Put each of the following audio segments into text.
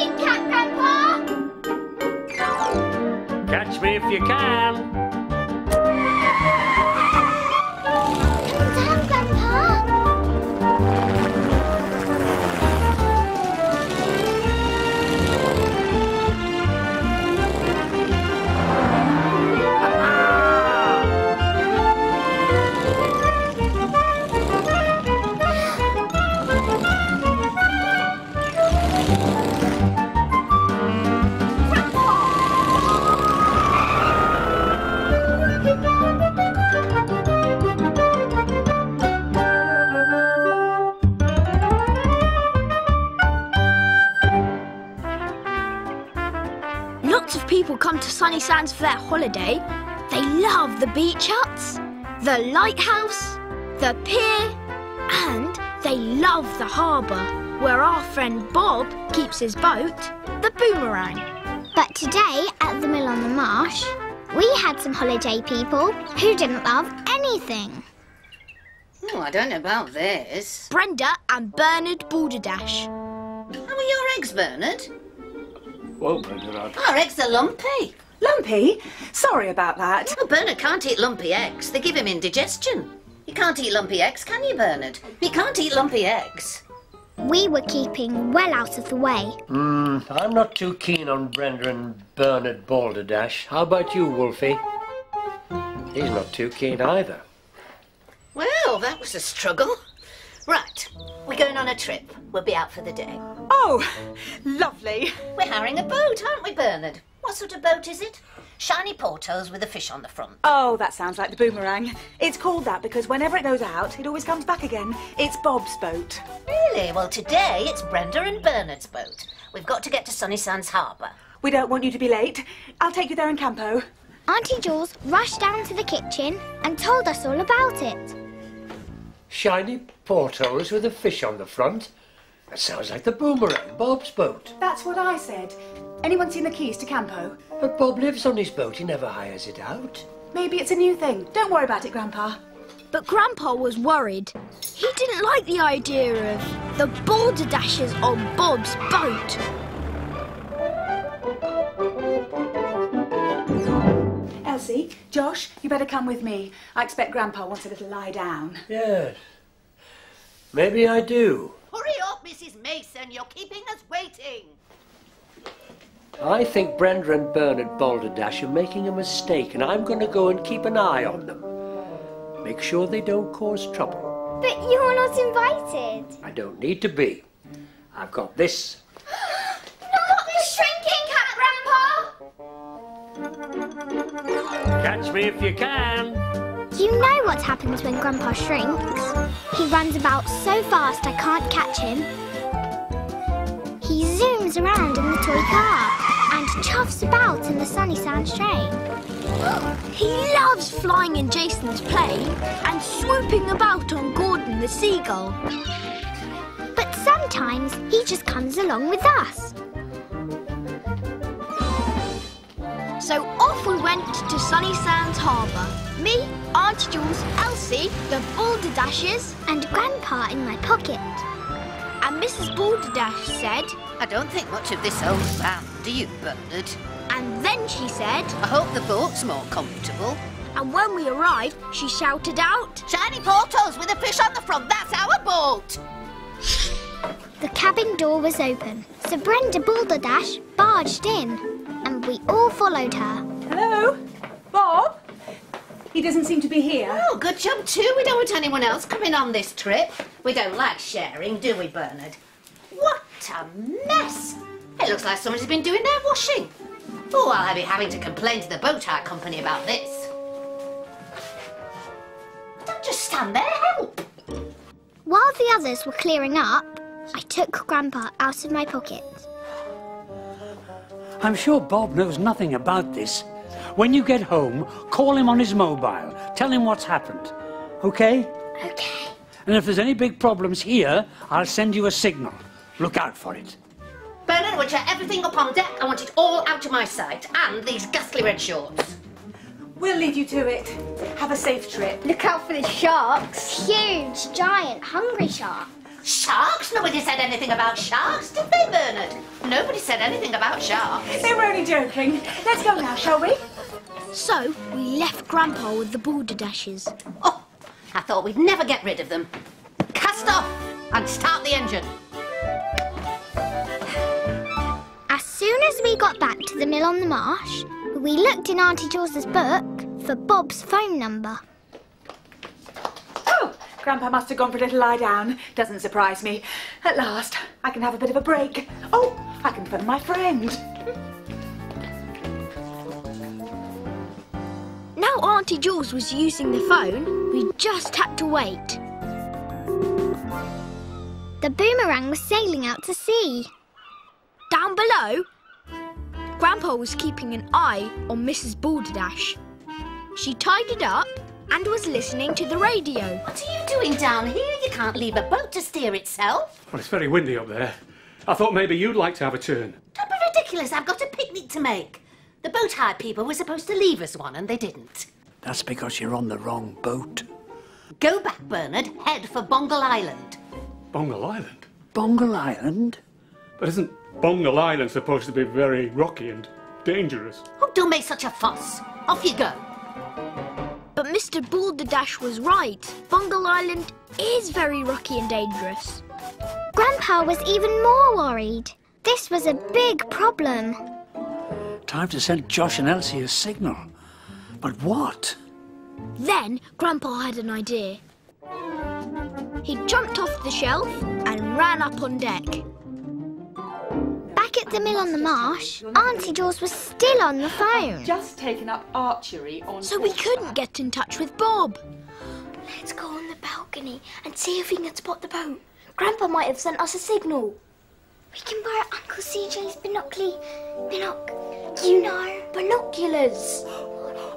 big cat, Grandpa! Catch me if you can. Down, Grandpa! Lots of people come to Sunnysands for their holiday. They love the beach huts, the lighthouse, the pier, and they love the harbour, where our friend Bob keeps his boat, the Boomerang. But today, at the mill on the marsh, we had some holiday people who didn't love anything. Oh, I don't know about this. Brenda and Bernard Balderdash. How are your eggs, Bernard? Well, Bernard. Our eggs are lumpy. Lumpy? Sorry about that. Oh, Bernard can't eat lumpy eggs. They give him indigestion. You can't eat lumpy eggs, can you, Bernard? You can't eat lumpy eggs. We were keeping well out of the way. I'm not too keen on Brenda and Bernard Balderdash. How about you, Wolfie? He's not too keen either. Well, that was a struggle. Right, we're going on a trip. We'll be out for the day. Oh, lovely. We're hiring a boat, aren't we, Bernard? What sort of boat is it? Shiny portos with a fish on the front. Oh, that sounds like the Boomerang. It's called that because whenever it goes out, it always comes back again. It's Bob's boat. Really? Well, today it's Brenda and Bernard's boat. We've got to get to Sunnysands Harbour. We don't want you to be late. I'll take you there in Campo. Auntie Jules rushed down to the kitchen and told us all about it. Shiny portholes with a fish on the front. That sounds like the Boomerang, Bob's boat. That's what I said. Anyone seen the keys to Campo? But Bob lives on his boat. He never hires it out. Maybe it's a new thing. Don't worry about it, Grandpa. But Grandpa was worried. He didn't like the idea of the Balderdashes on Bob's boat. Elsie, Josh, you better come with me. I expect Grandpa wants a little lie down. Yes. Maybe I do. Hurry up, Mrs. Mason. You're keeping us waiting. I think Brenda and Bernard Balderdash are making a mistake, and I'm going to go and keep an eye on them. Make sure they don't cause trouble. But you're not invited. I don't need to be. I've got this. Not the shrinking cat, Grandpa! Catch me if you can. You know what happens when Grandpa shrinks. He runs about so fast I can't catch him. He zooms around in the toy car and chuffs about in the Sunnysands train. He loves flying in Jason's plane and swooping about on Gordon the seagull. But sometimes he just comes along with us. So off we went to Sunnysands Harbour. Me, Auntie Jules, Elsie, the Balderdashes, And Grandpa in my pocket. and Mrs. Balderdash said, I don't think much of this old van, do you, Bernard? and then she said, I hope the boat's more comfortable. and when we arrived, she shouted out, Shiny portos with a fish on the front, that's our boat! The cabin door was open, so Brenda Balderdash barged in, and we all followed her. Hello? Bob? He doesn't seem to be here. Oh, good job too. We don't want anyone else coming on this trip. We don't like sharing, do we, Bernard? What a mess! It looks like somebody's been doing their washing. Oh, I'll be having to complain to the boat hire company about this. Don't just stand there, help! While the others were clearing up, I took Grandpa out of my pocket. I'm sure Bob knows nothing about this. When you get home, call him on his mobile. Tell him what's happened. Okay? Okay. And if there's any big problems here, I'll send you a signal. Look out for it. Bernard, I want you everything up on deck. I want it all out of my sight. And these ghastly red shorts. We'll leave you to it. Have a safe trip. Look out for the sharks. Huge, giant, hungry sharks. Sharks? Nobody said anything about sharks, did they, Bernard? Nobody said anything about sharks. They were only joking. Let's go now, shall we? So we left Grandpa with the Balderdashes. Oh, I thought we'd never get rid of them. Cast off and start the engine. As soon as we got back to the mill on the marsh, we looked in Auntie Jaws's book for Bob's phone number. Oh, Grandpa must have gone for a little lie down. Doesn't surprise me. At last, I can have a bit of a break. Oh, I can phone my friend. Now Auntie Jaws was using the phone, we just had to wait. The boomerang was sailing out to sea. Down below, Grandpa was keeping an eye on Mrs. Balderdash. She tidied up and was listening to the radio. What are you doing down here? You can't leave a boat to steer itself. Well, it's very windy up there. I thought maybe you'd like to have a turn. Don't be ridiculous. I've got a picnic to make. The boat hire people were supposed to leave us one and they didn't. That's because you're on the wrong boat. Go back, Bernard. Head for Bongle Island. Bongle Island? Bongle Island? But isn't Bongle Island supposed to be very rocky and dangerous? Oh, don't make such a fuss. Off you go. But Mr. Balderdash was right. Bongle Island is very rocky and dangerous. Grandpa was even more worried. This was a big problem. Time to send Josh and Elsie a signal. But what? Then Grandpa had an idea. He jumped off the shelf and ran up on deck. Back at the mill on the marsh, Auntie Jaws was still on the phone. Just taken up archery on... So we couldn't get in touch with Bob. Let's go on the balcony and see if we can spot the boat. Grandpa might have sent us a signal. We can borrow Uncle CJ's binoculars.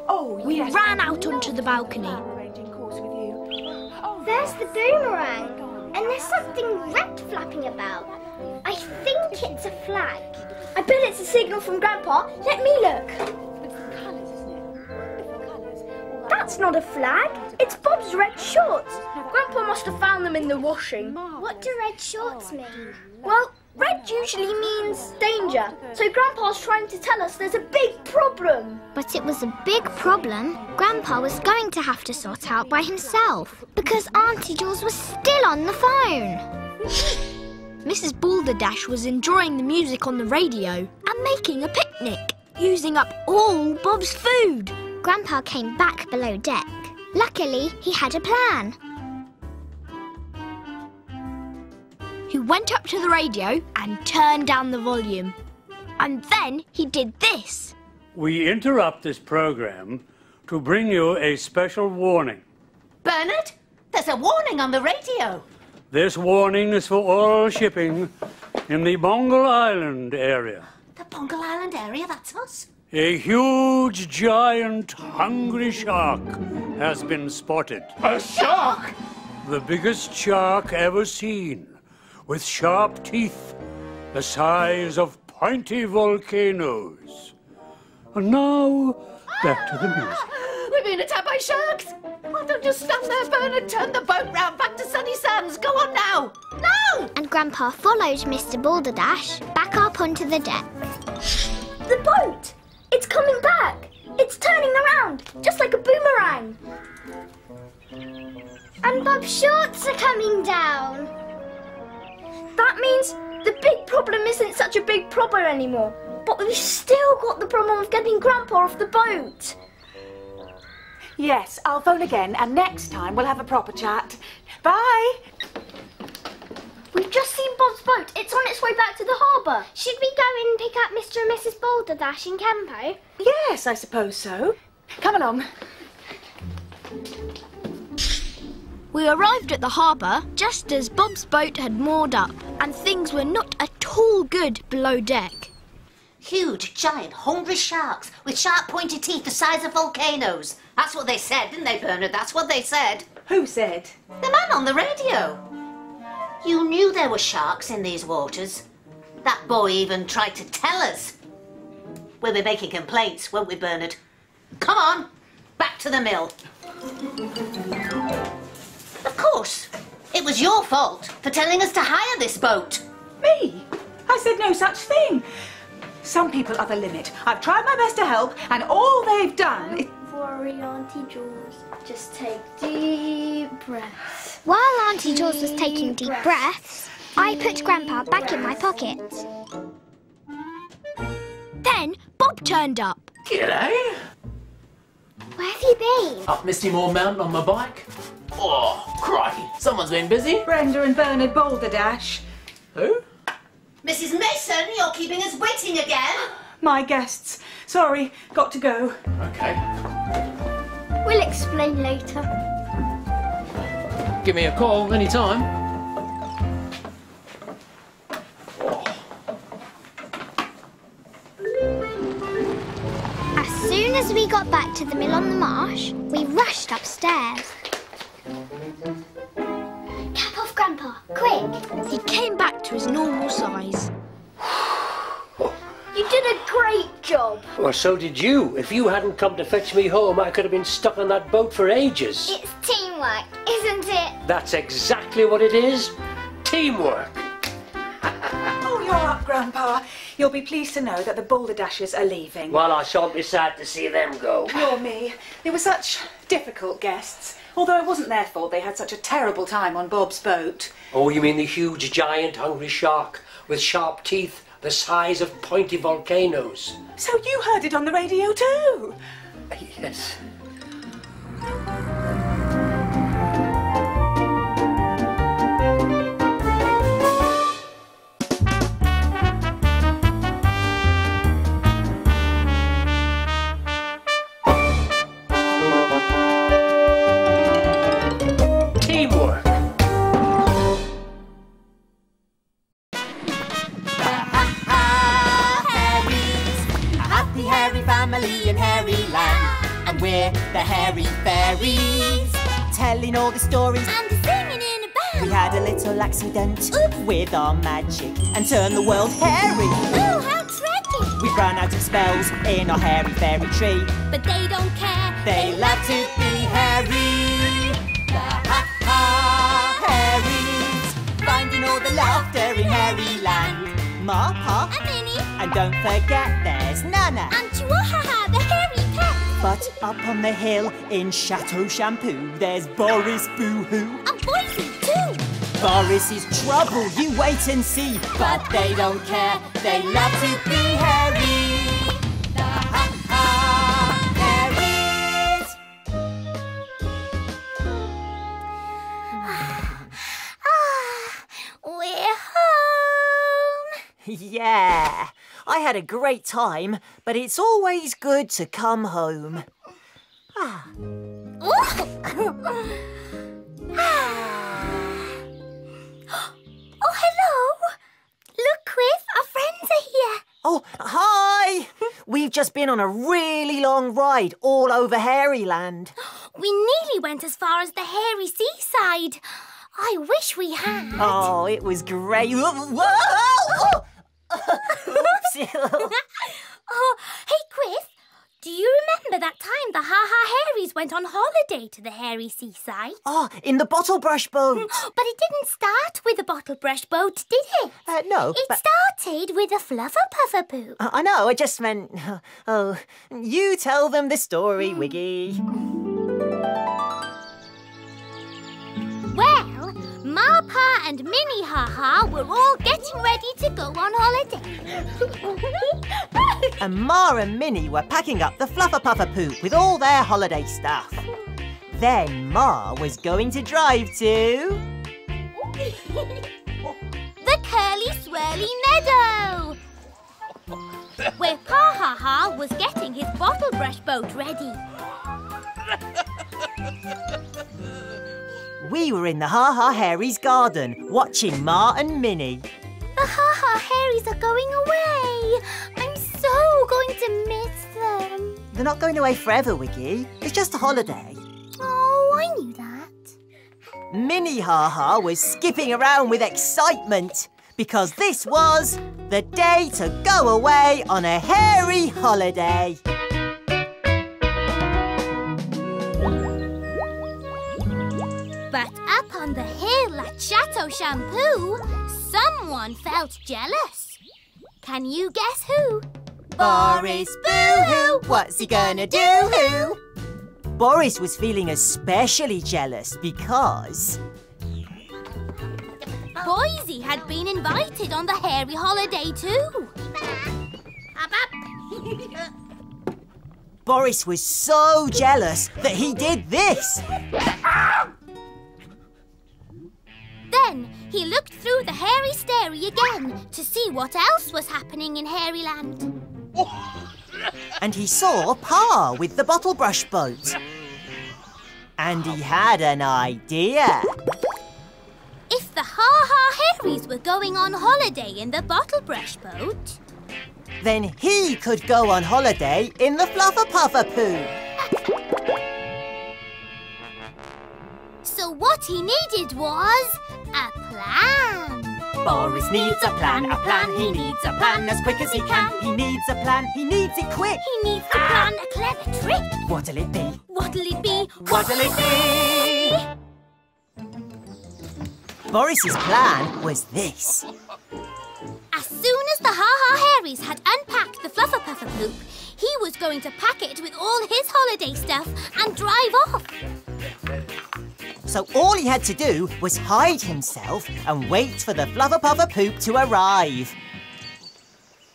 Oh, We yes. ran out onto the balcony. Arranging course with you. Oh, There's the boomerang, and there's something red flapping about. I think it's a flag. I bet it's a signal from Grandpa. Let me look. it's the colours, isn't it? The colours. That's not a flag. It's Bob's red shorts. Grandpa must have found them in the washing. What do red shorts mean? Well, red usually means danger. So Grandpa's trying to tell us there's a big problem. But it was a big problem Grandpa was going to have to sort out by himself, because Auntie Jaws was still on the phone. Mrs. Balderdash was enjoying the music on the radio and making a picnic, using up all Bob's food. Grandpa came back below deck. Luckily, he had a plan. He went up to the radio and turned down the volume. And then he did this. We interrupt this program to bring you a special warning. Bernard, there's a warning on the radio. This warning is for all shipping in the Bongle Island area. The Bongle Island area, that's us. A huge, giant, hungry shark has been spotted. A shark? The biggest shark ever seen, with sharp teeth the size of pointy volcanoes. And now, back to the music. We're being attacked by sharks. Oh, don't just stand there, Bernard. Turn the boat round back to Sunnysands. Go on now. No! And Grandpa followed Mr. Balderdash back up onto the deck. The boat! It's coming back! It's turning around, just like a boomerang. And Bob's shorts are coming down. That means the big problem isn't such a big problem anymore. But we've still got the problem of getting Grandpa off the boat. Yes, I'll phone again, and next time we'll have a proper chat. Bye! We've just seen Bob's boat. It's on its way back to the harbour. Should we go and pick up Mr. and Mrs. Balderdash in Campo? Yes, I suppose so. Come along. We arrived at the harbour just as Bob's boat had moored up, and things were not at all good below deck. Huge, giant, hungry sharks with sharp, pointy teeth the size of volcanoes. That's what they said, didn't they, Bernard? That's what they said. Who said? The man on the radio. You knew there were sharks in these waters. That boy even tried to tell us. We'll be making complaints, won't we, Bernard? Come on, back to the mill. Of course, it was your fault for telling us to hire this boat. Me? I said no such thing. Some people are the limit. I've tried my best to help, and all they've done is... Don't worry, Auntie Jules. Just take deep breaths. While Auntie Jules was taking deep breaths, I put Grandpa back in my pocket. Then Bob turned up. G'day. Where have you been? Up Misty Moor Mountain on my bike. Oh, crikey. Someone's been busy. Brenda and Bernard Balderdash. Who? Mrs. Mason, you're keeping us waiting again. My guests. Sorry, got to go. Okay. We'll explain later. Give me a call anytime. As soon as we got back to the mill on the marsh, we rushed upstairs. Cap off, Grandpa, quick! He came back to his normal size. You did a great job. Well, so did you. If you hadn't come to fetch me home, I could have been stuck on that boat for ages. It's teamwork, isn't it? That's exactly what it is. Teamwork. Oh, you're up, Grandpa. You'll be pleased to know that the Balderdashes are leaving. Well, I shan't be sad to see them go. Nor me. They were such difficult guests. Although it wasn't their fault they had such a terrible time on Bob's boat. Oh, you mean the huge, giant, hungry shark with sharp teeth the size of pointy volcanoes? So you heard it on the radio too? Yes. Teamwork. Happy Hairy family in Hairyland, and we're the Hairy Fairies, telling all the stories And singing in a band. We had a little accident with our magic and turned the world hairy. Oh, how tragic! We've run out of spells in our hairy fairy tree. But they don't care. They love to be hairy. The HaHa Hairies, finding all the laughter in Hairyland. Ma, Pa, And Minnie. and don't forget there's Nana. And Chihuahua, the hairy pet. But up on the hill in Chateau Shampoo, there's Boris Boo-Hoo. And Boyzie, too. Boris is trouble, you wait and see. But they don't care, they love to be hairy. The HaHa Hairies. We're home. Yeah, I had a great time, but it's always good to come home. Oh, hello. Look, Quiff, our friends are here. Oh, hi! We've just been on a really long ride all over Hairyland. We nearly went as far as the hairy seaside. I wish we had. Oh, it was great. Whoa! Oops. Oh, hey, Quiff, do you remember that time the HaHa Hairies went on holiday to the hairy seaside? Oh, in the Bottlebrush Boat. But it didn't start with a Bottlebrush Boat, did it? No, It but... started with a Flufferpufferpoop. I know, I just meant... Oh, you tell them the story, Wiggy. Well, Ma, Pa and Minnie HaHa were all getting ready to go on holiday. And Ma and Minnie were packing up the Flufferpufferpoop with all their holiday stuff. Then Ma was going to drive to... The Curly Swirly Meadow, where Pa HaHa was getting his Bottlebrush Boat ready. We were in the HaHa Hairies garden, watching Ma and Minnie. The HaHa Hairies are going away. I'm so going to miss them. They're not going away forever, Wiggy. It's just a holiday. Oh, I knew that. Minnie HaHa was skipping around with excitement because this was the day to go away on a hairy holiday. But up on On the hill at Chateau Shampoo, someone felt jealous. Can you guess who? Boris Boo-hoo, what's he gonna do? Boris was feeling especially jealous because... Boyzie had been invited on the hairy holiday too. Boris was so jealous that he did this. Then he looked through the hairy stairy again to see what else was happening in Hairyland. And he saw Pa with the Bottlebrush Boat. And he had an idea. If the HaHa Hairies were going on holiday in the Bottlebrush Boat, then he could go on holiday in the Flufferpufferpoop. So what he needed was a plan. Boris needs a plan, he needs a plan as quick as he can. He needs a plan, he needs it quick. He needs to plan a clever trick. What'll it be? What'll it be? What'll it be? Boris's plan was this. As soon as the HaHa Hairies had unpacked the Flufferpufferpoop, he was going to pack it with all his holiday stuff and drive off. So all he had to do was hide himself and wait for the Flufferpufferpoop to arrive.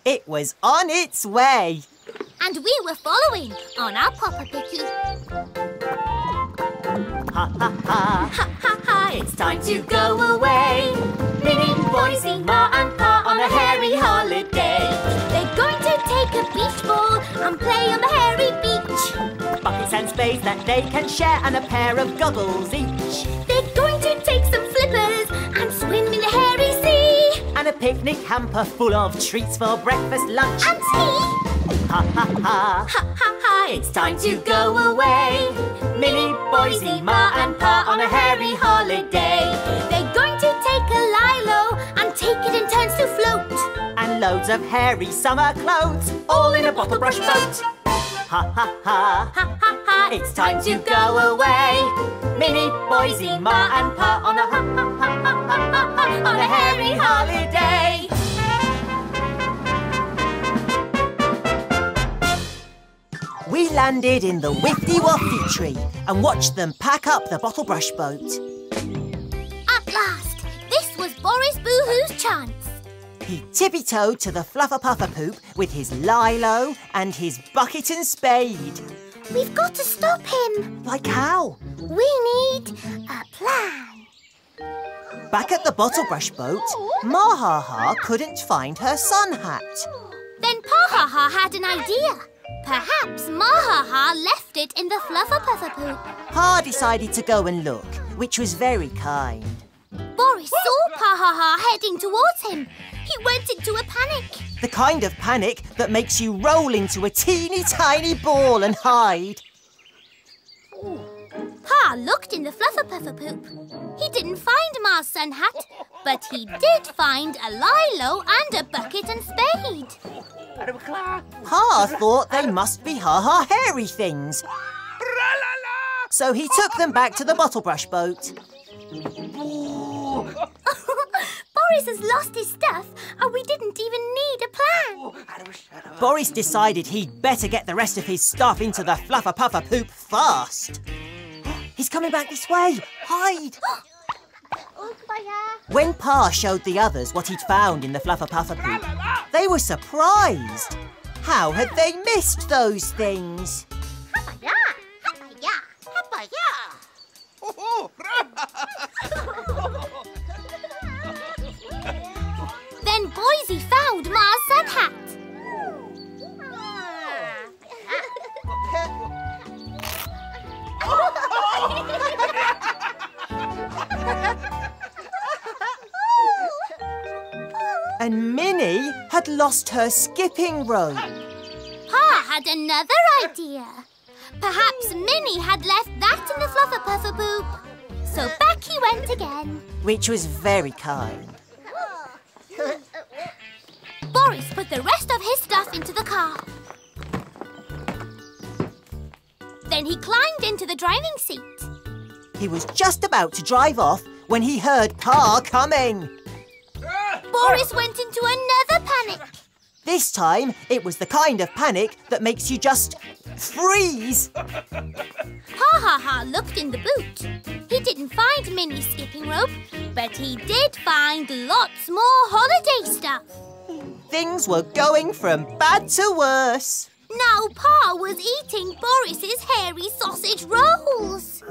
It was on its way. And we were following on our Popper Picky. Ha ha ha, ha ha ha, it's time to go away. Minnie, Boyzie, Ma and Pa on a hairy holiday. They're going to take a beach ball and play on the hairy beach. Buckets and spades that they can share and a pair of goggles each. They're going to take some flippers and swim in the hairy sea. And a picnic hamper full of treats for breakfast, lunch and tea. Ha ha ha, ha ha ha, it's time to go away. Minnie, Boyzie, Ma and Pa on a hairy holiday. They're going to take a lilo and take it in turns to float. And loads of hairy summer clothes, all in a Bottlebrush Boat. Ha ha ha, ha ha ha, it's time to go away. Minnie, Boyzie, Ma and Pa on a ha ha ha ha ha ha on a hairy holiday. We landed in the Wifty Wafty tree and watched them pack up the Bottlebrush Boat. At last, this was Boris Boo-hoo's chance. He tippy-toed to the Flufferpufferpoop with his lilo and his bucket and spade. We've got to stop him. Like how? We need a plan. Back at the Bottlebrush Boat, Ma HaHa couldn't find her sun hat. Then Pa HaHa had an idea. Perhaps Ma HaHa left it in the Flufferpufferpoop. Pa decided to go and look, which was very kind. Boris saw Pa HaHa heading towards him. He went into a panic. The kind of panic that makes you roll into a teeny tiny ball and hide. Pa looked in the Flufferpufferpoop. He didn't find Ma's sun hat, but he did find a lilo and a bucket and spade. Pa thought they must be HaHa hairy things. So he took them back to the Bottlebrush Boat. Boris has lost his stuff and we didn't even need a plan. Boris decided he'd better get the rest of his stuff into the Flufferpufferpoop fast. He's coming back this way. Hide. When Pa showed the others what he'd found in the Flufferpufferpoop, they were surprised. How had they missed those things? Then Boyzie found Ma's sun hat. And Minnie had lost her skipping rope. Pa had another idea. Perhaps Minnie had left that in the Flufferpufferpoop. So back he went again. Which was very kind. Boris put the rest of his stuff into the car. Then he climbed into the driving seat. He was just about to drive off when he heard Pa coming. Boris went into another panic. This time, it was the kind of panic that makes you just freeze. HaHa looked in the boot. He didn't find Minnie's skipping rope, but he did find lots more holiday stuff. Things were going from bad to worse. Now Pa was eating Boris's hairy sausage rolls.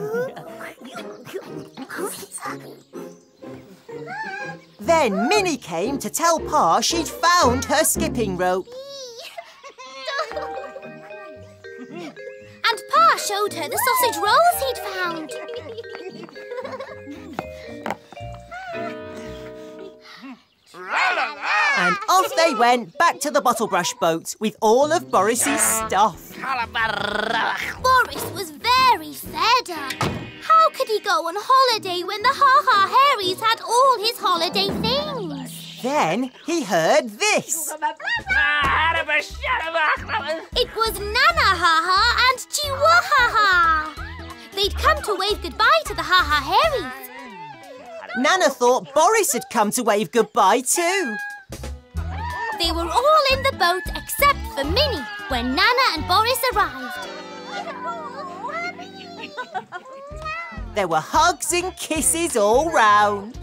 Then Minnie came to tell Pa she'd found her skipping rope. And Pa showed her the sausage rolls he'd found. And off they went back to the Bottlebrush Boat with all of Boris's stuff. Boris was very fed up. How could he go on holiday when the HaHa Hairies had all his holiday things? Then he heard this. It was Nana HaHa and Chihuahua. They'd come to wave goodbye to the HaHa Hairies. Nana thought Boris had come to wave goodbye too. They were all in the boat except for Minnie when Nana and Boris arrived. There were hugs and kisses all round.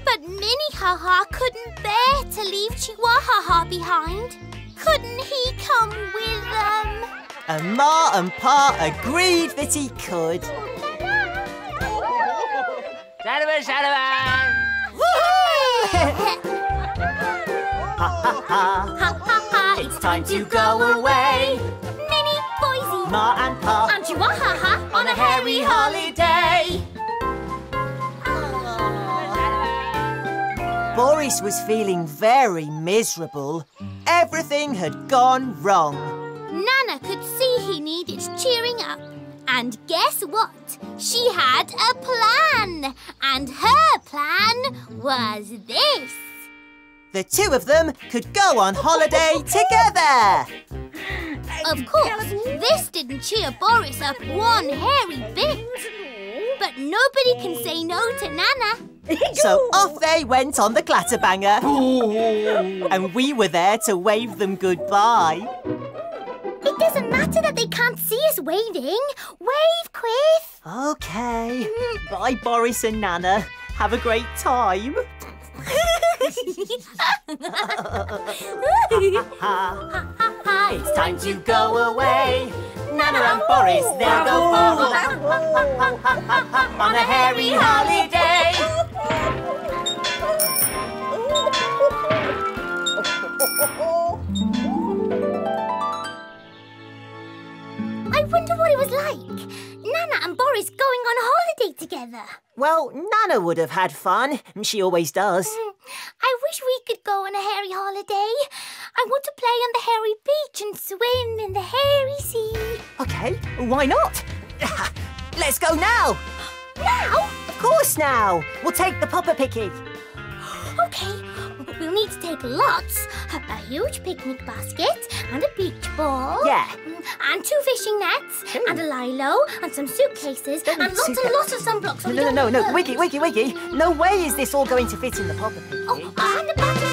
But Minnie HaHa couldn't bear to leave Chihuahua behind. Couldn't he come with them? And Ma and Pa agreed that he could. HaHa, it's time to go away. Minnie, Boyzie, Ma and Pa and Chihuahua on a hairy holiday. Boris was feeling very miserable. Everything had gone wrong. Nana could see he needed cheering up. And guess what? She had a plan. And her plan was this. The two of them could go on holiday together. Of course, this didn't cheer Boris up one hairy bit. But nobody can say no to Nana. So off they went on the clatterbanger. And we were there to wave them goodbye. It doesn't matter that they can't see us waving. Wave, Quiff. OK. Bye, Boris and Nana. Have a great time. It's time to go away. Nana and Boris, they'll go on a hairy holiday. I wonder what it was like. Nana and Boris going on holiday together. Well, Nana would have had fun. She always does. I wish we could go on a hairy holiday. I want to play on the hairy beach and swim in the hairy sea. OK, why not? Let's go now. Now? Of course now. We'll take the popper picket. OK, we'll need to take lots. A huge picnic basket and a beach ball. Yeah. And 2 fishing nets. Ooh. And a lilo and some suitcases and lots and lots of sunblocks. No, Wiggy. No way is this all going to fit in the popper picket. Oh, and a battery.